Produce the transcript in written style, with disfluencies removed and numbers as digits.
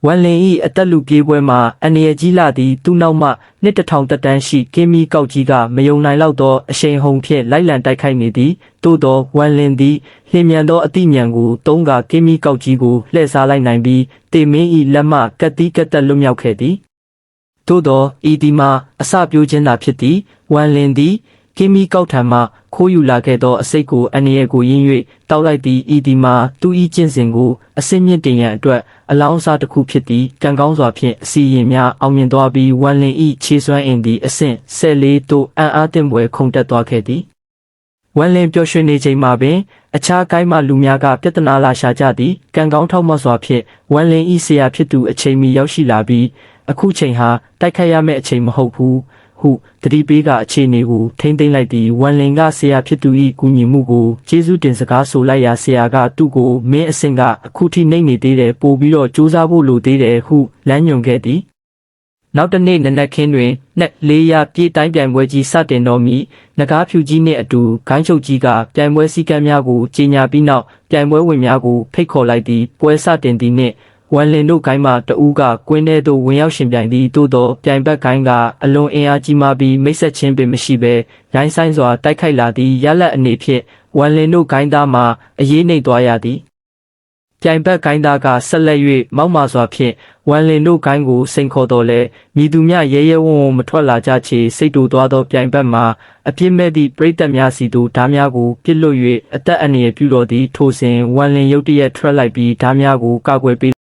ဝမ်လင်၏အသက်လူပြေးပွဲမှာအန္တရာယ်ကြီးလာသည့်သူ့နောက်မှနှစ်တစ်ထောင်တက်တန်းရှိကင်းမီကောက်ကြီးကမယုံနိုင်လောက်သောအရှိန်ဟုန်ဖြင့်လိုက်လံတိုက်ခိုက်နေသည်သို့သောဝမ်လင်သည်လျင်မြန်သောအသိဉာဏ်ကိုသုံးကာကင်းမီကောက်ကြီးကိုလှည့်စားလိုက်နိုင်ပြီးတေမင်း၏လက်မှကတ်တီးကတ်တက်လွတ်မြောက်ခဲ့သည်သို့သောဤဒီမှာအစပြိုးခြင်းသာဖြစ်သည်ဝမ်လင်သည်ကင်းမီကောက်ထံမှခိုးယူလာခဲ့သောအစိတ်ကိုအန္တရာယ်ကိုရင်း၍တောက်လိုက်သည်ဤဒီမှာသူ၏ကျင့်စဉ်ကိုအစင်းမြင့်တင်ရန်အတွက်အလောင်းအစားတစ်ခုဖြစ်သည်ကံကောင်းစွာဖြင့်အစီရင်များအောင်မြင်သွားပြီးဝမ်လင်၏ခြေစွမ်းအင်သည်အဆင့်14သို့အံ့အားသင့်ဖွယ်ခုန်တက်သွားခဲ့သည်ဝမ်လင်ပျော်ရွှင်နေချိန်မှာပင်အခြားကိုင်းမှလူများကပြဿနာလာရှာကြသည်ကံကောင်းထောက်မစွာဖြင့်ဝမ်လင်၏ဆရာဖြစ်သူအချိန်မီရောက်ရှိလာပြီးအခုချိန်ဟာတိုက်ခိုက်ရမယ့်အချိန်မဟုတ်ဘူးဟုတတိပေးကအခြေအနေကိုထိမ့်သိမ့်လိုက်သည်ဝမ်လင်ကဆရာဖြစ်သူ၏ကူညီမှုကိုကျေးဇူးတင်စကားဆိုလိုက်ရာဆရာကသူ့ကိုမင်းအဆင့်ကအခုထိနှိမ့်နေသေးတယ်ပို့ပြီးတော့စူးစမ်းဖို့လိုသေးတယ်ဟုလမ်းညွှန်ခဲ့သည်နောက်တစ်နေ့နနက်ခင်းတွင်4ရာပြည့်တိုင်းပြိုင်ပွဲကြီးစတင်တော်မူနဂါးဖြူကြီးနှင့်အတူဂိုင်းချုပ်ကြီးကပြိုင်ပွဲစည်းကမ်းများကိုကြေညာပြီးနောက်ပြိုင်ပွဲဝင်များကိုဖိတ်ခေါ်လိုက်သည်ပွဲစတင်သည်နှင့်ဝမ်လင်တို့ဂိုင်းမှတဦးကကွင်းထဲသို့ဝင်ရောက်ရှင်ပြိုင်သည်သို့သောပြိုင်ဘက်ဂိုင်းကအလွန်အင်အားကြီးမားပြီးမိတ်ဆက်ခြင်းပင်မရှိဘဲရိုင်းဆိုင်စွာတိုက်ခိုက်လာသည့်ရလဒ်အနေဖြင့်ဝမ်လင်တို့ဂိုင်းသားမှာအရေးနှိမ့်သွားရသည်ပြိုင်ဘက်ဂိုင်းသားကဆက်လက်၍မောက်မာစွာဖြင့်ဝမ်လင်တို့ဂိုင်းကိုစိန်ခေါ်တော်လဲမြည်သူများရဲရဲဝံ့ဝံ့မထွက်လာကြချေစိတ်တူသွားသောပြိုင်ဘက်မှာအပြစ်မဲ့သည့်ပရိသတ်များစီသို့ဓားများကိုပစ်လွတ်၍အသက်အန္တရာယ်ပြုတော်သည်ထိုစဉ်ဝမ်လင်ရုတ်တရက်ထွက်လိုက်ပြီးဓားများကိုကာကွယ်ပေး